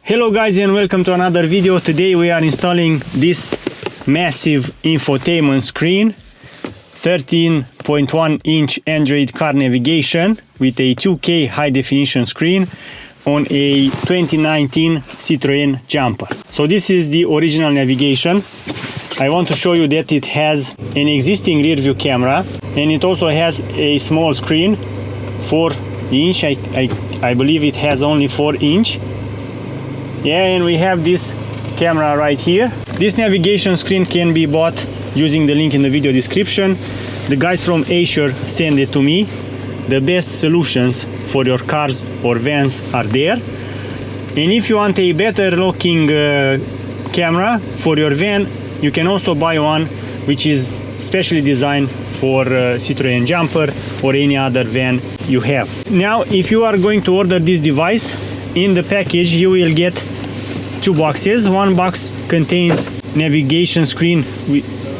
Hello guys and welcome to another video. Today we are installing this massive infotainment screen, 13.1 inch Android car navigation with a 2K high definition screen on a 2019 Citroen Jumper. So this is the original navigation. I want to show you that it has an existing rear view camera and it also has a small screen, 4 inch. I believe it has only 4 inch. Yeah, and we have this camera right here. This navigation screen can be bought using the link in the video description. The guys from Acer sent it to me. The best solutions for your cars or vans are there. And if you want a better looking camera for your van, you can also buy one which is specially designed for Citroen Jumper or any other van you have. Now, if you are going to order this device, in the package you will get 2 boxes. One box contains navigation screen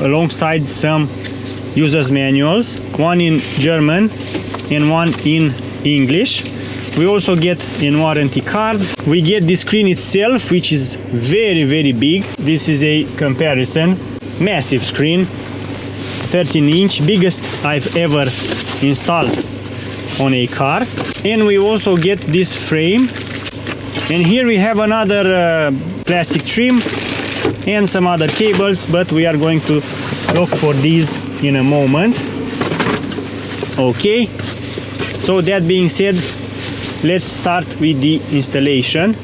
alongside some user's manuals, one in German and one in English. We also get a warranty card. We get the screen itself, which is very big. This is a comparison. Massive screen, 13 inch, biggest I've ever installed on a car. And we also get this frame. And here we have another plastic trim and some other cables, but we are going to look for these in a moment. Okay, so that being said, let's start with the installation.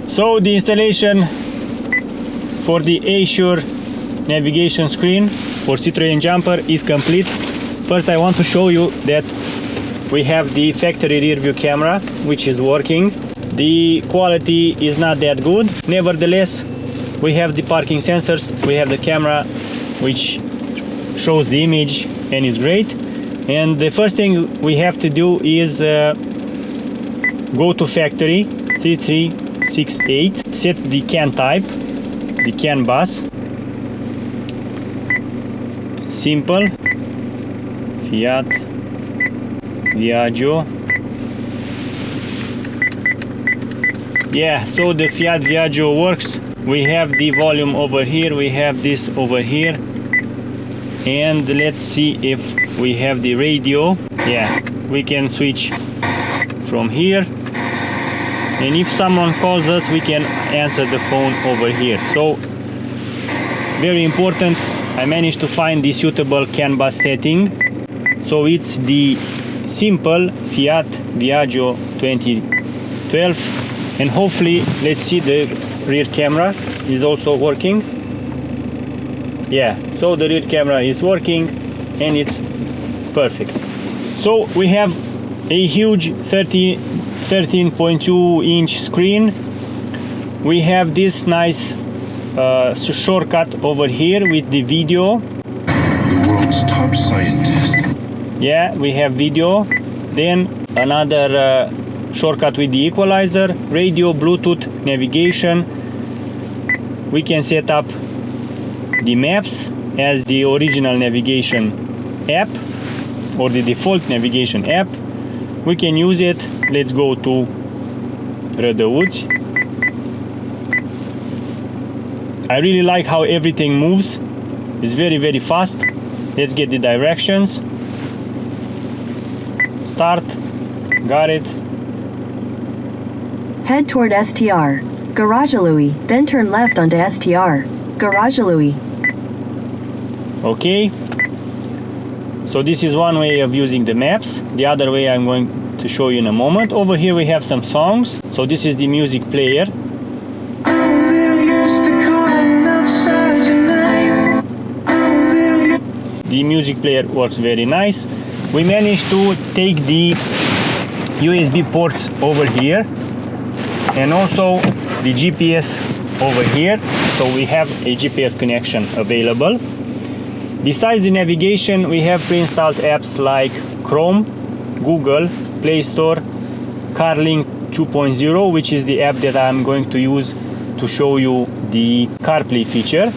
So the installation for the Acer navigation screen for Citroen Jumper is complete. First, I want to show you that we have the factory rear view camera, which is working. The quality is not that good. Nevertheless, we have the parking sensors, we have the camera, which shows the image and is great. And the first thing we have to do is go to factory 3368, set the CAN type, the CAN bus, simple, Fiat, Viaggio. Yeah, so the Fiat Viaggio works. We have the volume over here, we have this over here, and let's see if we have the radio. Yeah, we can switch from here. And if someone calls us, we can answer the phone over here. So, very important, I managed to find the suitable CAN bus setting. So it's the simple Fiat Viaggio 2012. And hopefully, let's see, the rear camera is also working. Yeah, so the rear camera is working and it's perfect. So we have a huge 13.2 inch screen. We have this nice shortcut over here with the video. I'm the world's top scientist. Yeah, we have video. Then another shortcut with the equalizer, radio, Bluetooth, navigation. We can set up the maps as the original navigation app or the default navigation app. We can use it. Let's go to Rădăuți. I really like how everything moves. It's very, very fast. Let's get the directions. Start. Got it. Head toward STR. Garajalui, then turn left onto STR. Garajalui. Okay. So this is one way of using the maps. The other way I'm going to show you in a moment. Over here we have some songs. So this is the music player. The music player works very nice. We managed to take the USB ports over here and also the GPS over here. So we have a GPS connection available. Besides the navigation, we have pre-installed apps like Chrome, Google, Play Store, CarLink 2.0, which is the app that I'm going to use to show you the CarPlay feature.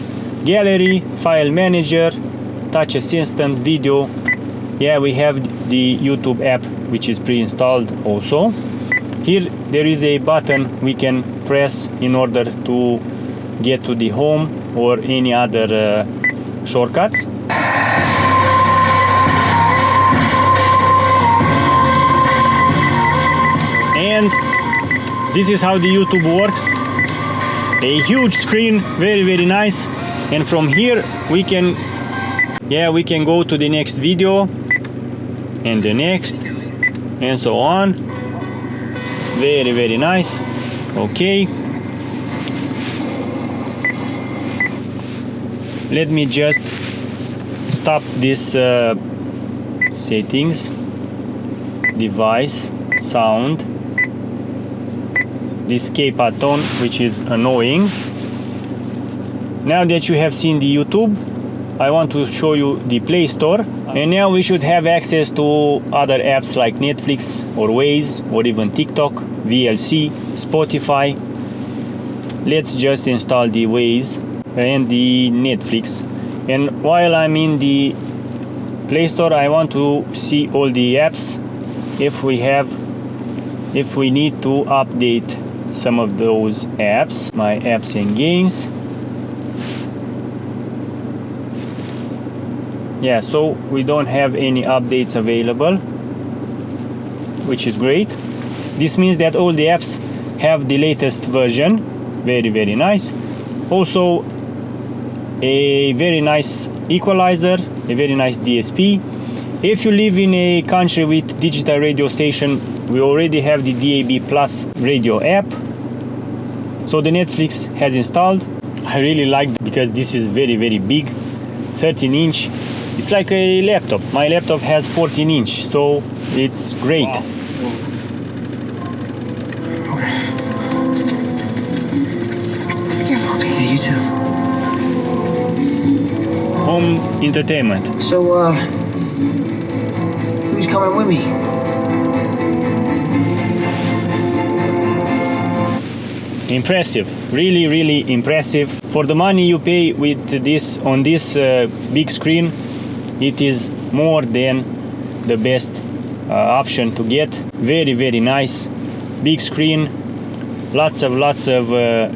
Gallery, File Manager, Touch Assistant, Video. Yeah, we have the YouTube app, which is pre-installed also. Here there is a button we can press in order to get to the home or any other shortcuts. And this is how the YouTube works. A huge screen, very, very nice. And from here we can go to the next video and the next and so on. Very, very nice. Okay. Let me just stop this settings, device, sound, the escape button, which is annoying. Now that you have seen the YouTube, I want to show you the Play Store. And now we should have access to other apps like Netflix or Waze or even TikTok, VLC, Spotify. Let's just install the Waze and the Netflix. And while I'm in the Play Store, I want to see all the apps if we need to update some of those apps. My apps and games. Yeah, so we don't have any updates available, which is great. This means that all the apps have the latest version. Very, very nice. Also a very nice equalizer, a very nice DSP. If you live in a country with digital radio station, we already have the DAB Plus radio app. So the Netflix has installed. I really like it because this is very, very big, 13-inch. It's like a laptop. My laptop has 14-inch, so it's great. Wow. Okay, you too. Home entertainment. So, who's coming with me? Impressive, really, really impressive. For the money you pay with this on this big screen, it is more than the best option to get. Very, very nice, big screen, lots of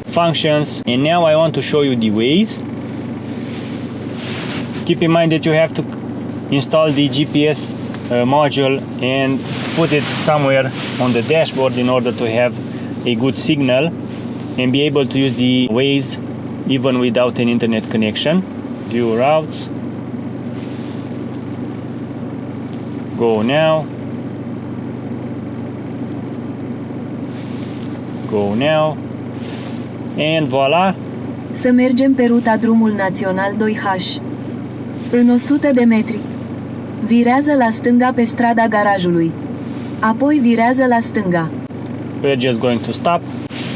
functions. And now I want to show you the Waze. Keep in mind that you have to install the GPS module and put it somewhere on the dashboard in order to have a good signal and be able to use the Waze even without an internet connection. View routes. Go now. Go now. And voila. Să mergem pe ruta drumul național 2H. În 100 de metri. Virează la stânga pe strada garajului. Apoi virează la stânga. We're just going to stop.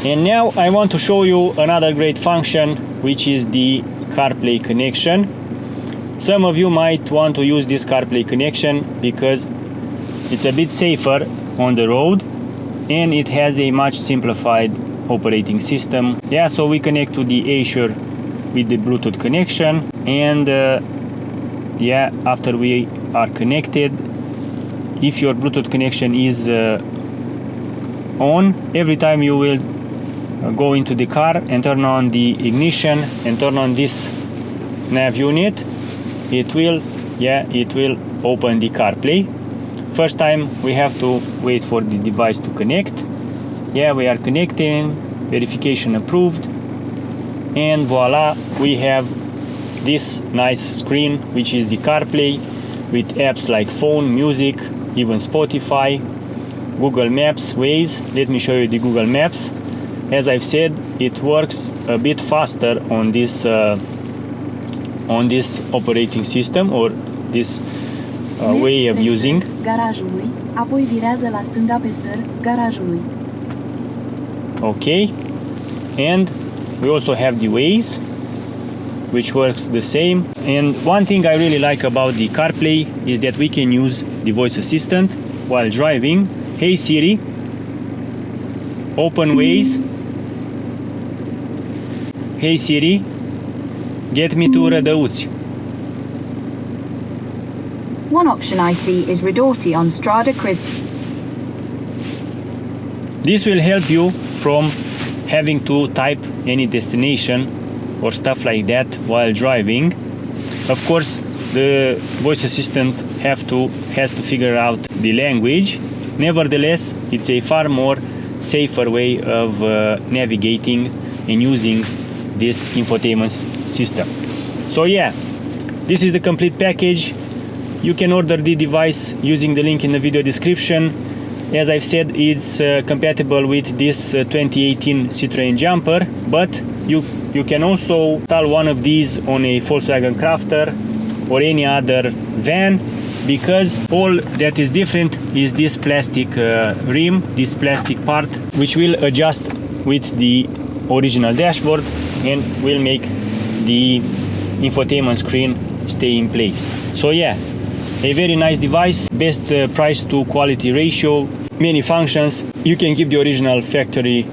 And now I want to show you another great function, which is the CarPlay connection. Some of you might want to use this CarPlay connection because it's a bit safer on the road and it has a much simplified operating system. Yeah, so we connect to the Azure with the Bluetooth connection, and yeah, after we are connected, if your Bluetooth connection is on, every time you will go into the car and turn on the ignition and turn on this nav unit, it will open the CarPlay. First time we have to wait for the device to connect. Yeah, we are connecting, verification approved, and voila, we have this nice screen, which is the CarPlay with apps like phone, music, even Spotify, Google Maps, Waze. Let me show you the Google Maps. As I've said, it works a bit faster on this operating system, or this way of using. Garajului, apoi virează la stânga pe stâr garajului. Okay, and we also have the Waze, which works the same. And one thing I really like about the CarPlay is that we can use the voice assistant while driving. Hey Siri, open Waze. Hey Siri, get me to Rădăuți. One option I see is Ridorti on Strada Cris. This will help you from having to type any destination or stuff like that while driving. Of course, the voice assistant has to figure out the language. Nevertheless, it's a far more safer way of navigating and using this infotainment system. So yeah, this is the complete package. You can order the device using the link in the video description. As I've said, it's compatible with this 2018 Citroen Jumper, but you can also install one of these on a Volkswagen Crafter or any other van, because all that is different is this plastic rim, this plastic part, which will adjust with the original dashboard and will make the infotainment screen stay in place. So yeah, a very nice device, best price to quality ratio, many functions. You can keep the original factory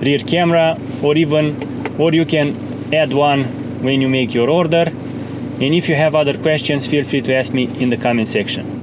rear camera, or you can add one when you make your order. And if you have other questions, feel free to ask me in the comment section.